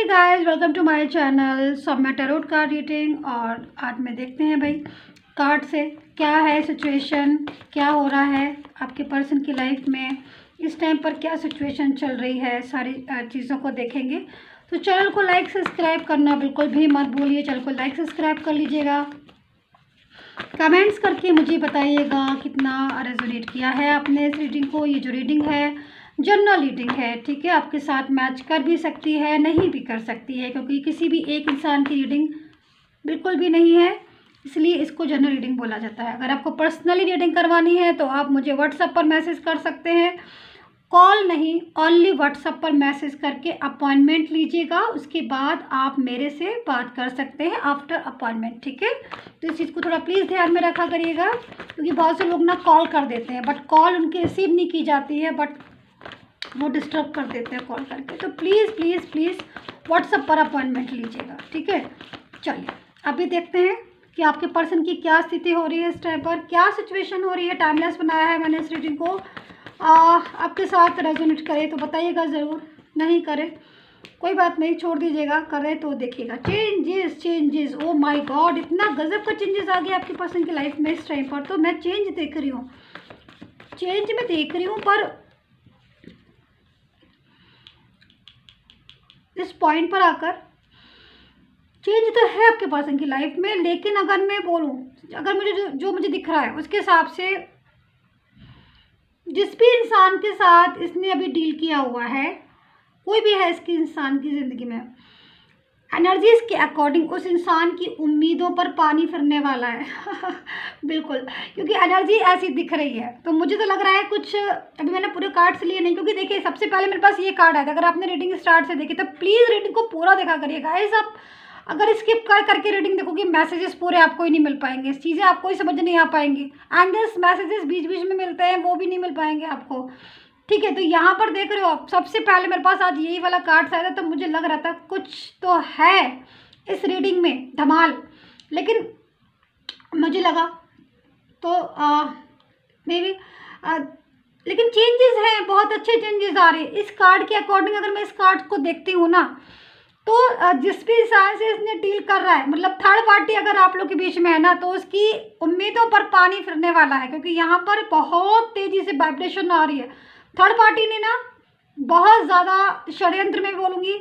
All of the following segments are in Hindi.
Hey guys, welcome to my channel Saumya tarot card reading. और आज में देखते हैं भाई कार्ड से क्या है सिचुएशन, क्या हो रहा है आपके पर्सन की लाइफ में, इस टाइम पर क्या सिचुएशन चल रही है, सारी चीज़ों को देखेंगे। तो चैनल को लाइक सब्सक्राइब करना बिल्कुल भी मत भूलिए, चैनल को लाइक सब्सक्राइब कर लीजिएगा। कमेंट्स करके मुझे बताइएगा कितना रेजोनेट किया है आपने इस रीडिंग को। ये जो रीडिंग है जनरल रीडिंग है, ठीक है, आपके साथ मैच कर भी सकती है, नहीं भी कर सकती है, क्योंकि किसी भी एक इंसान की रीडिंग बिल्कुल भी नहीं है, इसलिए इसको जनरल रीडिंग बोला जाता है। अगर आपको पर्सनली रीडिंग करवानी है तो आप मुझे व्हाट्सएप पर मैसेज कर सकते हैं, कॉल नहीं, ओनली व्हाट्सएप पर मैसेज करके अपॉइंटमेंट लीजिएगा। उसके बाद आप मेरे से बात कर सकते हैं आफ्टर अपॉइंटमेंट, ठीक है। तो इस चीज़ को थोड़ा प्लीज़ ध्यान में रखा करिएगा, क्योंकि बहुत से लोग ना कॉल कर देते हैं बट कॉल उनकी रिसीव नहीं की जाती है, बट वो डिस्टर्ब कर देते हैं कॉल करके। तो प्लीज़ प्लीज़ प्लीज़ व्हाट्सएप पर अपॉइंटमेंट लीजिएगा, ठीक है। चलिए अभी देखते हैं कि आपके पर्सन की क्या स्थिति हो रही है, इस टाइम पर क्या सिचुएशन हो रही है। टाइमलेस बनाया है मैंने इस रीडिंग को, आपके साथ रेजोनेट करे तो बताइएगा ज़रूर, नहीं करे कोई बात नहीं, छोड़ दीजिएगा, करे तो देखिएगा। Changes changes, oh my God, इतना गजब का चेंजेस आ गया आपके पर्सन की लाइफ में इस टाइम पर। तो मैं चेंज देख रही हूँ, चेंज में देख रही हूँ, पर इस पॉइंट पर आकर चेंज तो है आपके पर्सन की लाइफ में, लेकिन अगर मैं बोलूँ, अगर मुझे जो मुझे दिख रहा है उसके हिसाब से जिस भी इंसान के साथ इसने अभी डील किया हुआ है, कोई भी है इसकी इंसान की ज़िंदगी में, एनर्जीज के अकॉर्डिंग उस इंसान की उम्मीदों पर पानी फिरने वाला है बिल्कुल, क्योंकि एनर्जी ऐसी दिख रही है। तो मुझे तो लग रहा है कुछ, अभी मैंने पूरे कार्ड्स लिए नहीं, क्योंकि देखिए सबसे पहले मेरे पास ये कार्ड है। अगर आपने रीडिंग स्टार्ट से देखी तो प्लीज़ रीडिंग को पूरा देखा करिएगा। गाइस आप अगर स्किप कर करके रीडिंग देखोगे, मैसेजेस पूरे आपको ही नहीं मिल पाएंगे, चीज़ें आपको ही समझ नहीं आ पाएंगी, एंड दिस मैसेजेस बीच बीच में मिलते हैं, वो भी नहीं मिल पाएंगे आपको, ठीक है। तो यहाँ पर देख रहे हो आप, सबसे पहले मेरे पास आज यही वाला कार्ड आया था, तो मुझे लग रहा था कुछ तो है इस रीडिंग में धमाल, लेकिन मुझे लगा तो मे बी, लेकिन चेंजेस हैं, बहुत अच्छे चेंजेस आ रहे हैं इस कार्ड के अकॉर्डिंग। अगर मैं इस कार्ड को देखती हूँ ना, तो जिस भी इंसान से इसने डील कर रहा है, मतलब थर्ड पार्टी अगर आप लोग के बीच में है ना, तो उसकी उम्मीदों पर पानी फिरने वाला है, क्योंकि यहाँ पर बहुत तेज़ी से वाइब्रेशन आ रही है। थर्ड पार्टी ने ना बहुत ज़्यादा षड्यंत्र में बोलूँगी,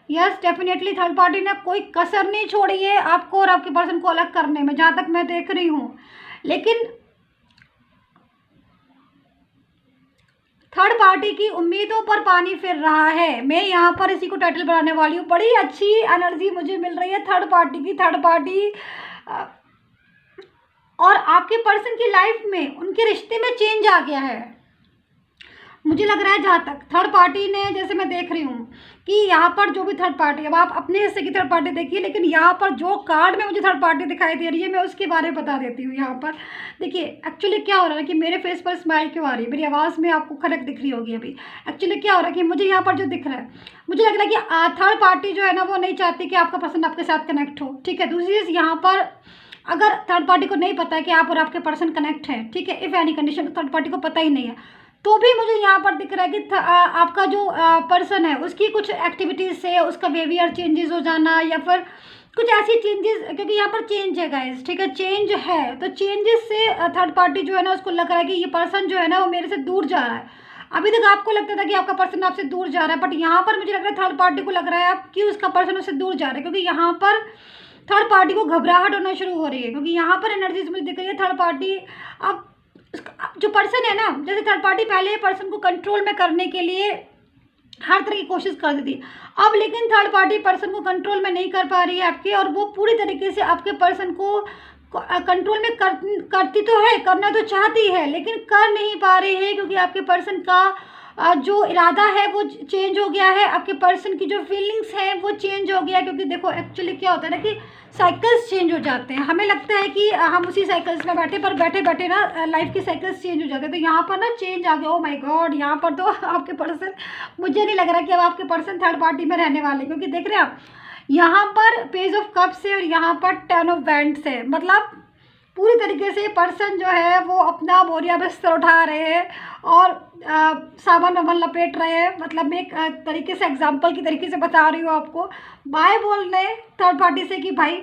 यस डेफिनेटली थर्ड पार्टी ने कोई कसर नहीं छोड़ी है आपको और आपके पर्सन को अलग करने में, जहाँ तक मैं देख रही हूँ। लेकिन थर्ड पार्टी की उम्मीदों पर पानी फिर रहा है। मैं यहाँ पर इसी को टाइटल बनाने वाली हूँ। बड़ी अच्छी एनर्जी मुझे मिल रही है थर्ड पार्टी की। थर्ड पार्टी और आपके पर्सन की लाइफ में उनके रिश्ते में चेंज आ गया है, मुझे लग रहा है। जहाँ तक थर्ड पार्टी ने, जैसे मैं देख रही हूँ कि यहाँ पर जो भी थर्ड पार्टी, अब आप अपने हिस्से की थर्ड पार्टी देखिए, लेकिन यहाँ पर जो कार्ड में मुझे थर्ड पार्टी दिखाई दे रही है, मैं उसके बारे में बता देती हूँ। यहाँ पर देखिए एक्चुअली क्या हो रहा है कि मेरे फेस पर स्माइल क्यों आ रही है, मेरी आवाज़ में आपको खड़क दिख रही होगी अभी। एक्चुअली क्या हो रहा है कि मुझे यहाँ पर जो दिख रहा है, मुझे लग रहा है कि थर्ड पार्टी जो है ना, वो नहीं चाहती कि आपका पर्सन आपके साथ कनेक्ट हो, ठीक है। दूसरी चीज़, यहाँ पर अगर थर्ड पार्टी को नहीं पता है कि आप और आपके पर्सन कनेक्ट हैं, ठीक है, if any condition third party को पता ही नहीं है, तो भी मुझे यहाँ पर दिख रहा है कि आपका जो पर्सन है उसकी कुछ एक्टिविटीज़ से उसका बिहेवियर चेंजेस हो जाना, या फिर कुछ ऐसी चेंजेस, क्योंकि यहाँ पर चेंज है गाइस, ठीक है, चेंज है। तो चेंजेस से थर्ड पार्टी जो है ना, उसको लग रहा है कि ये पर्सन जो है ना, वो मेरे से दूर जा रहा है। अभी तक आपको लगता था कि आपका पर्सन आपसे दूर जा रहा है, बट यहाँ पर मुझे लग रहा है थर्ड पार्टी को लग रहा है आप कि उसका पर्सन उससे दूर जा रहा है, क्योंकि यहाँ पर थर्ड पार्टी को घबराहट होना शुरू हो रही है, क्योंकि यहाँ पर एनर्जीज मुझे दिख रही है थर्ड पार्टी अब जो पर्सन है ना, जैसे थर्ड पार्टी पहले पर्सन को कंट्रोल में करने के लिए हर तरह की कोशिश कर दी थी, अब लेकिन थर्ड पार्टी पर्सन को कंट्रोल में नहीं कर पा रही है आपके, और वो पूरी तरीके से आपके पर्सन को कंट्रोल में करती तो है, करना तो चाहती है, लेकिन कर नहीं पा रही है, क्योंकि आपके पर्सन का जो इरादा है वो चेंज हो गया है, आपके पर्सन की जो फीलिंग्स हैं वो चेंज हो गया। क्योंकि देखो एक्चुअली क्या होता है ना कि साइकिल्स चेंज हो जाते हैं, हमें लगता है कि हम उसी साइकिल्स में बैठे, पर बैठे बैठे ना लाइफ की साइकिल्स चेंज हो जाते हैं। तो यहाँ पर ना चेंज आ गया, ओ माय गॉड। यहाँ पर तो आपके पर्सन, मुझे नहीं लग रहा कि अब आपके पर्सन थर्ड पार्टी में रहने वाले, क्योंकि देख रहे हैं आप यहाँ पर पेज ऑफ कप्स है और यहाँ पर 10 ऑफ वैंड्स है, मतलब पूरी तरीके से पर्सन जो है वो अपना बोरिया बिस्तर उठा रहे हैं और सामान वामान लपेट रहे हैं। मतलब मैं एक तरीके से एग्जांपल की तरीके से बता रही हूँ आपको। बाय बोल रहे थर्ड पार्टी से कि भाई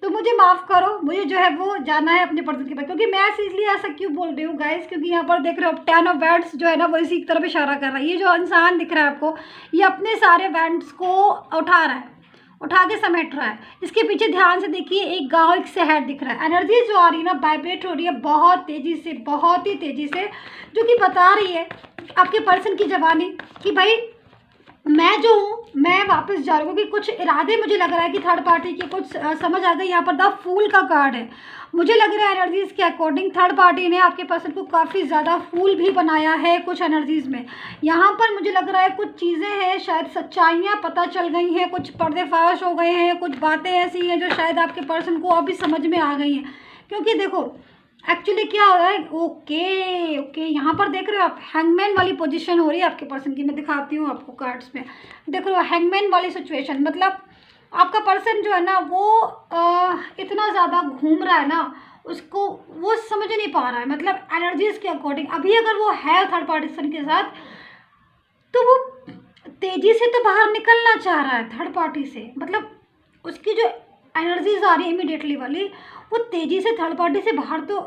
तो मुझे माफ़ करो, मुझे जो है वो जाना है अपने पर्सन के पास। क्योंकि मैं इसलिए ऐसा क्यों बोल रही हूँ गाइस, क्योंकि यहाँ पर देख रहे हो 10 ऑफ वैंड्स जो है ना वो इसी की तरफ इशारा कर रहा है। ये जो इंसान दिख रहा है आपको, ये अपने सारे वैंड्स को उठा रहा है, उठा के समेट रहा है। इसके पीछे ध्यान से देखिए एक गांव, एक शहर दिख रहा है। एनर्जी जो आ रही है ना वाइब्रेट हो रही है बहुत तेज़ी से, बहुत ही तेज़ी से, जो कि बता रही है आपके पर्सन की जवानी कि भाई मैं जो हूँ मैं वापस जा रहा हूँ। क्योंकि कुछ इरादे मुझे लग रहा है कि थर्ड पार्टी के कुछ समझ आ गई। यहाँ पर द फूल का कार्ड है। मुझे लग रहा है एनर्जीज़ के अकॉर्डिंग थर्ड पार्टी ने आपके पर्सन को काफ़ी ज़्यादा फूल भी बनाया है कुछ एनर्जीज़ में। यहाँ पर मुझे लग रहा है कुछ चीज़ें हैं, शायद सच्चाइयाँ पता चल गई हैं, कुछ पर्देफाश हो गए हैं, कुछ बातें ऐसी हैं जो शायद आपके पर्सन को अभी समझ में आ गई हैं। क्योंकि देखो एक्चुअली क्या हो रहा है, ओके यहाँ पर देख रहे हो आप हैंगमैन वाली पोजीशन हो रही है आपके पर्सन की। मैं दिखाती हूँ आपको कार्ड्स में, देख रहे हो हैंगमैन वाली सिचुएशन। मतलब आपका पर्सन जो है ना वो इतना ज़्यादा घूम रहा है ना, उसको वो समझ नहीं पा रहा है। मतलब एनर्जीज़ के अकॉर्डिंग अभी अगर वो है थर्ड पार्टीसन के साथ तो वो तेज़ी से तो बाहर निकलना चाह रहा है थर्ड पार्टी से। मतलब उसकी जो एनर्जीज आ रही है इमीडिएटली वाली, वो तेज़ी से थर्ड पार्टी से बाहर तो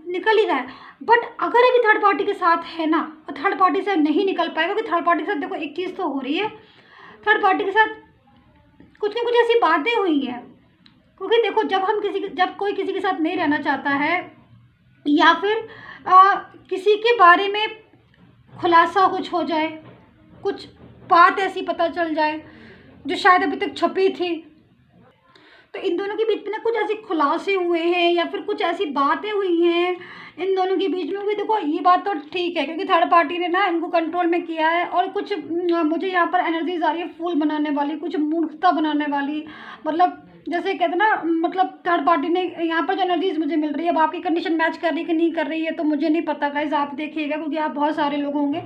निकल ही रहा है। बट अगर अभी थर्ड पार्टी के साथ है ना, और थर्ड पार्टी से नहीं निकल पाएगा। क्योंकि थर्ड पार्टी के साथ देखो एक चीज़ तो हो रही है, थर्ड पार्टी के साथ कुछ ना कुछ ऐसी बातें हुई हैं। क्योंकि देखो जब कोई किसी के साथ नहीं रहना चाहता है या फिर किसी के बारे में खुलासा कुछ हो जाए, कुछ बात ऐसी पता चल जाए जो शायद अभी तक छुपी थी, तो इन दोनों के बीच में ना कुछ ऐसे खुलासे हुए हैं या फिर कुछ ऐसी बातें हुई हैं इन दोनों के बीच में भी। देखो ये बात तो ठीक है क्योंकि थर्ड पार्टी ने ना इनको कंट्रोल में किया है। और कुछ मुझे यहाँ पर एनर्जीज आ रही है फूल बनाने वाली, कुछ मूर्खता बनाने वाली। मतलब जैसे कहते हैं ना, मतलब थर्ड पार्टी ने यहाँ पर जो एनर्जीज मुझे मिल रही है, अब आपकी कंडीशन मैच कर रही है कि नहीं कर रही है तो मुझे नहीं पता गाइस, आप देखिएगा क्योंकि आप बहुत सारे लोग होंगे।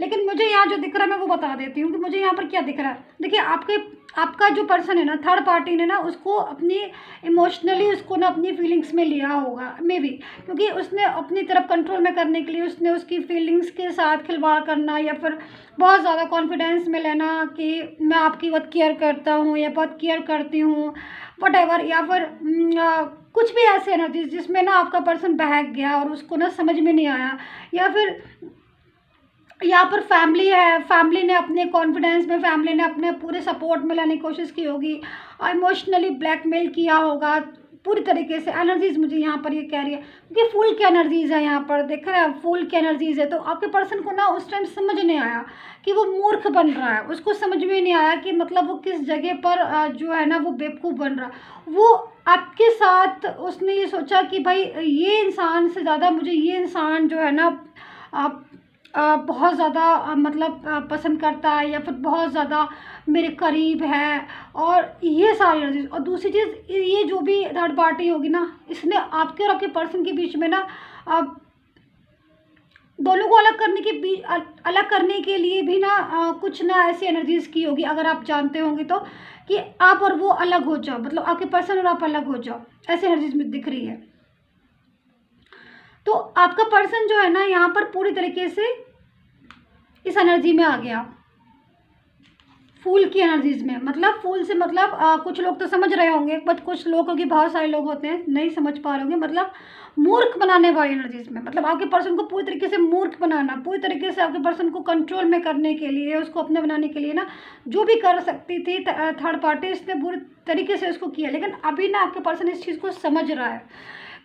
लेकिन मुझे यहाँ जो दिख रहा है मैं वो बता देती हूँ कि मुझे यहाँ पर क्या दिख रहा है। देखिए आपका जो पर्सन है ना, थर्ड पार्टी ने ना उसको अपनी इमोशनली उसको ना अपनी फीलिंग्स में लिया होगा मे बी। क्योंकि उसने अपनी तरफ कंट्रोल में करने के लिए उसने उसकी फीलिंग्स के साथ खिलवाड़ करना या फिर बहुत ज़्यादा कॉन्फिडेंस में लेना कि मैं आपकी बहुत केयर करता हूँ या बहुत केयर करती हूँ वटेवर, या फिर कुछ भी ऐसे एनर्जीज जिसमें ना आपका पर्सन बहक गया और उसको ना समझ में नहीं आया। या फिर यहाँ पर फैमिली है, फैमिली ने अपने कॉन्फिडेंस में, फैमिली ने अपने पूरे सपोर्ट में लाने की कोशिश की होगी और इमोशनली ब्लैकमेल किया होगा पूरी तरीके से। एनर्जीज मुझे यहाँ पर ये कह रही है क्योंकि फूल की एनर्जीज है यहाँ पर, देख रहे हैं फूल की एनर्जीज है। तो आपके पर्सन को ना उस टाइम समझ नहीं आया कि वो मूर्ख बन रहा है, उसको समझ में नहीं आया कि मतलब वो किस जगह पर जो है ना वो बेवकूफ़ बन रहा। वो आपके साथ उसने ये सोचा कि भाई ये इंसान से ज़्यादा मुझे ये इंसान जो है ना बहुत ज़्यादा मतलब पसंद करता है या फिर बहुत ज़्यादा मेरे करीब है और ये सारी चीज़। और दूसरी चीज़ ये जो भी थर्ड पार्टी होगी ना, इसने आपके और आपके पर्सन के बीच में ना दोनों को अलग करने के लिए भी ना कुछ ना ऐसी एनर्जीज की होगी। अगर आप जानते होंगे तो कि आप और वो अलग हो जाओ, मतलब आपके पर्सन और आप अलग हो जाओ, ऐसी एनर्जीज में दिख रही है। तो आपका पर्सन जो है ना यहाँ पर पूरी तरीके से इस एनर्जी में आ गया, फूल की एनर्जीज में। मतलब फूल से मतलब कुछ लोग तो समझ रहे होंगे बट कुछ लोग, क्योंकि बहुत सारे लोग होते हैं नहीं समझ पा रहे होंगे। मतलब मूर्ख बनाने वाली एनर्जीज में, मतलब आपके पर्सन को पूरी तरीके से मूर्ख बनाना, पूरी तरीके से आपके पर्सन को कंट्रोल में करने के लिए, उसको अपने बनाने के लिए ना जो भी कर सकती थी थर्ड पार्टी, इसने पूरी तरीके से उसको किया। लेकिन अभी ना आपके पर्सन इस चीज़ को समझ रहा है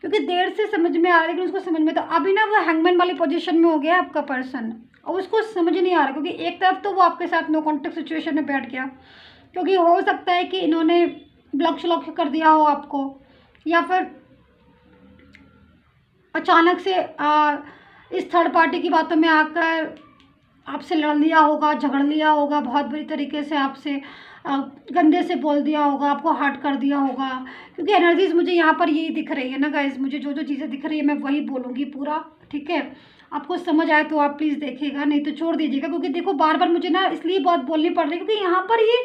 क्योंकि देर से समझ में आ रहा है, लेकिन उसको समझ में तो अभी ना वो हैंगमैन वाली पोजीशन में हो गया आपका पर्सन और उसको समझ नहीं आ रहा। क्योंकि एक तरफ तो वो आपके साथ नो कॉन्टेक्ट सिचुएशन में बैठ गया, क्योंकि हो सकता है कि इन्होंने ब्लॉक श्लॉक कर दिया हो आपको, या फिर अचानक से इस थर्ड पार्टी की बातों में आकर आपसे लड़ लिया होगा, झगड़ लिया होगा, बहुत बुरी तरीके से आपसे गंदे से बोल दिया होगा, आपको हर्ट कर दिया होगा। क्योंकि एनर्जीज मुझे यहाँ पर यही दिख रही है ना गाइज, मुझे जो जो चीज़ें दिख रही है मैं वही बोलूँगी पूरा, ठीक है। आपको समझ आए तो आप प्लीज़ देखिएगा, नहीं तो छोड़ दीजिएगा। क्योंकि देखो बार बार मुझे ना इसलिए बहुत बोलनी पड़ रही है क्योंकि यहाँ पर ये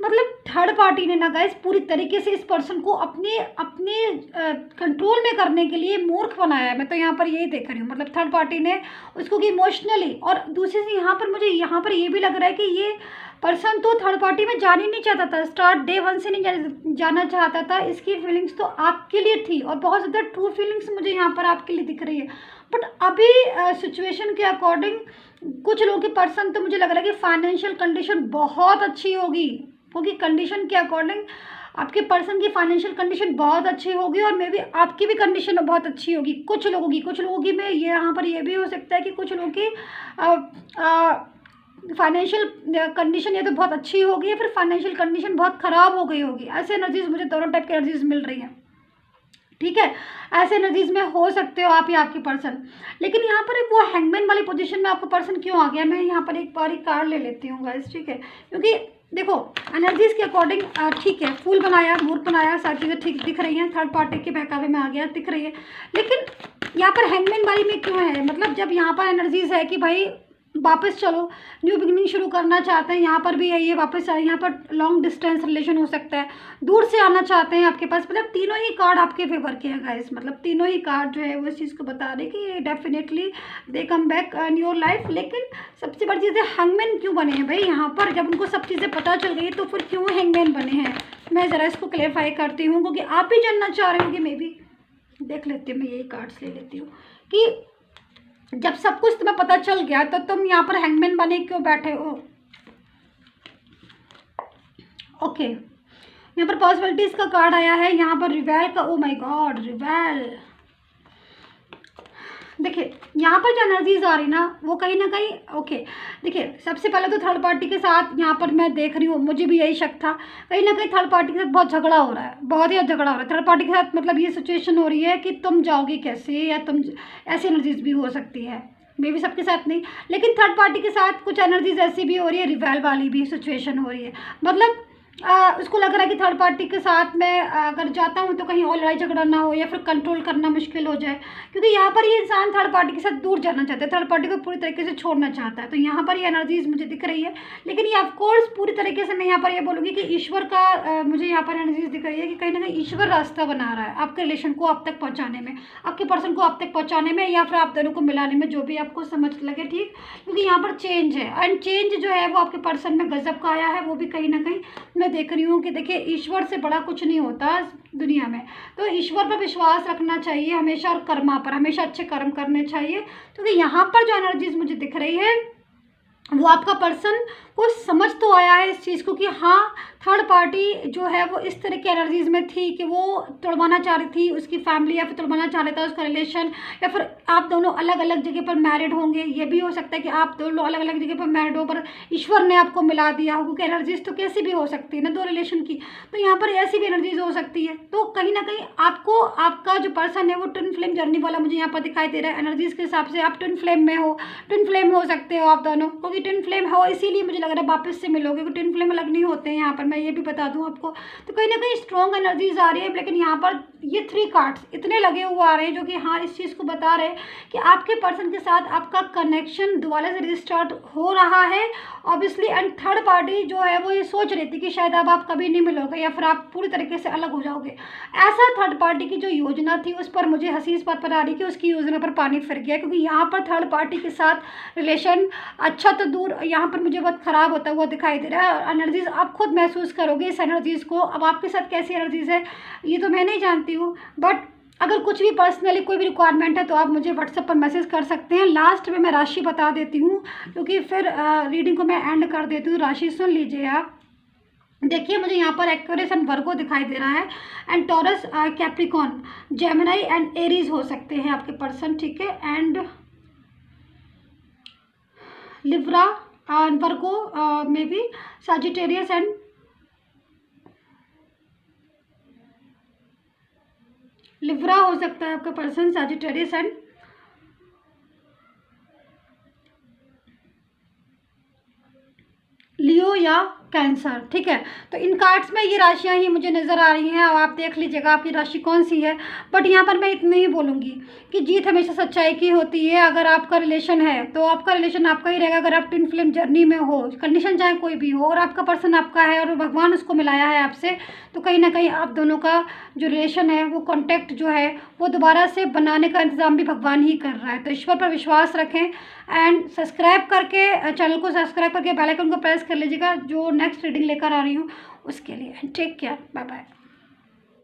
मतलब थर्ड पार्टी ने ना गाइस पूरी तरीके से इस पर्सन को अपने अपने कंट्रोल में करने के लिए मूर्ख बनाया है। मैं तो यहाँ पर यही देख रही हूँ, मतलब थर्ड पार्टी ने उसको कि इमोशनली, और दूसरी चीज़ यहाँ पर मुझे यहाँ पर ये भी लग रहा है कि ये पर्सन तो थर्ड पार्टी में जाना ही नहीं चाहता था, स्टार्ट डे वन से नहीं जाना चाहता था। इसकी फीलिंग्स तो आपके लिए थी और बहुत ज़्यादा ट्रू फीलिंग्स मुझे यहाँ पर आपके लिए दिख रही है। बट अभी सिचुएशन के अकॉर्डिंग कुछ लोगों की पर्सन तो मुझे लग रहा है कि फाइनेंशियल कंडीशन बहुत अच्छी होगी, क्योंकि कंडीशन के अकॉर्डिंग आपके पर्सन की फाइनेंशियल कंडीशन बहुत अच्छी होगी और मे बी आपकी भी कंडीशन बहुत अच्छी होगी। कुछ लोगों की में ये यहाँ पर ये भी हो सकता है कि कुछ लोगों की फाइनेंशियल कंडीशन या तो बहुत अच्छी होगी या फिर फाइनेंशियल कंडीशन बहुत ख़राब हो गई होगी। ऐसे एनर्जीज मुझे दोनों टाइप की एनर्जीज मिल रही हैं, ठीक है। ऐसे एनर्जीज में हो सकते हो आप या आपकी पर्सन। लेकिन यहाँ पर वो हैंगमैन वाली पोजीशन में आपका पर्सन क्यों आ गया, मैं यहाँ पर एक बार कार्ड ले लेती हूँ गाइस, ठीक है। क्योंकि देखो एनर्जीज के अकॉर्डिंग ठीक है, फूल बनाया, मूर्ख बनाया, सारी चीज़ें ठीक दिख रही हैं, थर्ड पार्टी के बहकावे में आ गया दिख रही है। लेकिन यहाँ पर हैंगमैन वाली में क्यों है, मतलब जब यहाँ पर एनर्जीज है कि भाई वापस चलो न्यू बिगनिंग शुरू करना चाहते हैं, यहाँ पर भी है ये वापस आए, यहाँ पर लॉन्ग डिस्टेंस रिलेशन हो सकता है, दूर से आना चाहते हैं आपके पास। मतलब तीनों ही कार्ड आपके फेवर के हैं गाइस, मतलब तीनों ही कार्ड जो है वो इस चीज़ को बता रहे कि definitely they come back in your life. लेकिन सबसे बड़ी चीज़ है हैंगमैन क्यों बने हैं भाई यहाँ पर, जब उनको सब चीज़ें पता चल गई तो फिर क्यों हैंगमैन बने हैं। मैं ज़रा इसको क्लेरिफाई करती हूँ, क्योंकि आप भी जानना चाह रहे हो कि मे बी देख लेती हूँ, मैं यही कार्ड्स ले लेती हूँ कि जब सब कुछ तुम्हें पता चल गया तो तुम यहाँ पर हैंगमैन बने क्यों बैठे हो। ओके, यहाँ पर पॉसिबिलिटीज का कार्ड आया है, यहाँ पर रिवेल का, ओ माय गॉड रिवेल। देखिए यहाँ पर जो एनर्जीज आ रही ना वो कहीं ना कहीं ओके। देखिए सबसे पहले तो थर्ड पार्टी के साथ यहाँ पर मैं देख रही हूँ, मुझे भी यही शक था, कहीं ना कहीं थर्ड पार्टी के साथ बहुत झगड़ा हो रहा है, बहुत ही झगड़ा हो रहा है थर्ड पार्टी के साथ। मतलब ये सिचुएशन हो रही है कि तुम जाओगे कैसे, या तुम, ऐसी एनर्जीज भी हो सकती है, मे भी सबके साथ नहीं, लेकिन थर्ड पार्टी के साथ कुछ एनर्जीज ऐसी भी हो रही है, रिवेल वाली भी सिचुएशन हो रही है। मतलब उसको लग रहा है कि थर्ड पार्टी के साथ मैं अगर जाता हूँ तो कहीं और लड़ाई झगड़ा ना हो या फिर कंट्रोल करना मुश्किल हो जाए, क्योंकि यहाँ पर ये इंसान थर्ड पार्टी के साथ दूर जाना चाहता है, थर्ड पार्टी को पूरी तरीके से छोड़ना चाहता है। तो यहाँ पर ये एनर्जीज मुझे दिख रही है, लेकिन ये ऑफकोर्स पूरी तरीके से मैं यहाँ पर ये बोलूँगी कि ईश्वर का मुझे यहाँ पर एनर्जीज दिख रही है कि कहीं ना कहीं ईश्वर रास्ता बना रहा है आपके रिलेशन को आप तक पहुँचाने में, आपके पर्सन को आप तक पहुँचाने में, या फिर आप दोनों को मिलाने में, जो भी आपको समझ लगे, ठीक। क्योंकि यहाँ पर चेंज है एंड चेंज जो है वो आपके पर्सन में गजब का आया है, वो भी कहीं ना कहीं मैं देख रही हूँ कि देखिए ईश्वर से बड़ा कुछ नहीं होता दुनिया में। तो ईश्वर पर विश्वास रखना चाहिए हमेशा, और कर्मा पर हमेशा अच्छे कर्म करने चाहिए। क्योंकि यहाँ पर जो एनर्जीज मुझे दिख रही है वो आपका पर्सन को समझ तो आया है इस चीज़ को कि हाँ थर्ड पार्टी जो है वो इस तरह की एनर्जीज में थी कि वो तोड़वाना चाह रही थी उसकी फैमिली, या फिर तोड़वाना चाह रहा था उसका रिलेशन, या फिर आप दोनों अलग अलग जगह पर मैरिड होंगे। ये भी हो सकता है कि आप दोनों अलग अलग जगह पर मैरिड हो पर ईश्वर ने आपको मिला दिया हो, क्योंकि एनर्जीज तो कैसी भी हो सकती है ना दो रिलेशन की, तो यहाँ पर ऐसी भी एनर्जीज हो सकती है। तो कहीं ना कहीं आपको आपका जो पर्सन है वो ट्विन फ्लेम जर्नी वाला मुझे यहाँ पर दिखाई दे रहा है। एनर्जीज के हिसाब से आप ट्विन फ्लेम में हो, ट्विन फ्लेम हो सकते हो आप दोनों, क्योंकि ट्विन फ्लेम हो इसीलिए मुझे लग रहा है वापस से मिलोगे, क्योंकि ट्विन फ्लेम अलग नहीं होते हैं यहाँ पर, मैं ये भी बता दूँ आपको। तो कहीं ना कहीं स्ट्रॉन्ग एनर्जीज आ रही है, लेकिन यहाँ पर ये 3 कार्ड्स इतने लगे हुए आ रहे हैं जो कि हाँ इस चीज़ को बता रहे हैं कि आपके पर्सन के साथ आपका कनेक्शन दोबारा से रिस्टार्ट हो रहा है ऑब्वियसली। एंड थर्ड पार्टी जो है वो ये सोच रही थी कि शायद अब आप कभी नहीं मिलोगे या फिर आप पूरी तरीके से अलग हो जाओगे। ऐसा थर्ड पार्टी की जो योजना थी उस पर मुझे हंसी इस बात पर आ रही कि उसकी योजना पर पानी फिर गया, क्योंकि यहाँ पर थर्ड पार्टी के साथ रिलेशन अच्छा तो दूर, यहाँ पर मुझे बहुत ख़राब होता हुआ दिखाई दे रहा है। एनर्जीज आप खुद महसूस करोगे इस एनर्जीज़ को। अब आपके साथ कैसी एनर्जीज है ये तो मैं नहीं जानती हूँ, बट अगर कुछ भी पर्सनली कोई भी रिक्वायरमेंट है तो आप मुझे व्हाट्सएप पर मैसेज कर सकते हैं। लास्ट में मैं राशि बता देती हूँ, क्योंकि फिर रीडिंग को मैं एंड कर देती हूँ। राशि सुन लीजिए आप। देखिए मुझे यहाँ पर एक्वेरियस एंड वर्गो दिखाई दे रहा है, and taurus, Capricorn, Gemini and Aries हो सकते हैं आपके पर्सन, ठीक है। And Libra and Virgo may be Sagittarius and Libra हो सकता है आपका पर्सन, सजिटेरियस एंड लियो या कैंसर, ठीक है। तो इन कार्ड्स में ये राशियाँ ही मुझे नज़र आ रही हैं, और आप देख लीजिएगा आपकी राशि कौन सी है। बट यहाँ पर मैं इतना ही बोलूँगी कि जीत हमेशा सच्चाई की होती है। अगर आपका रिलेशन है तो आपका रिलेशन आपका ही रहेगा। अगर आप ट्विन फ्लेम जर्नी में हो, कंडीशन चाहे कोई भी हो, और आपका पर्सन आपका है और भगवान उसको मिलाया है आपसे, तो कहीं ना कहीं आप दोनों का जो रिलेशन है, वो कॉन्टैक्ट जो है वो दोबारा से बनाने का इंतज़ाम भी भगवान ही कर रहा है। तो ईश्वर पर विश्वास रखें, एंड सब्सक्राइब करके चैनल को सब्सक्राइब करके बेल आइकन को प्रेस कर लीजिएगा, जो नेक्स्ट रीडिंग लेकर आ रही हूँ उसके लिए। Take care, bye bye.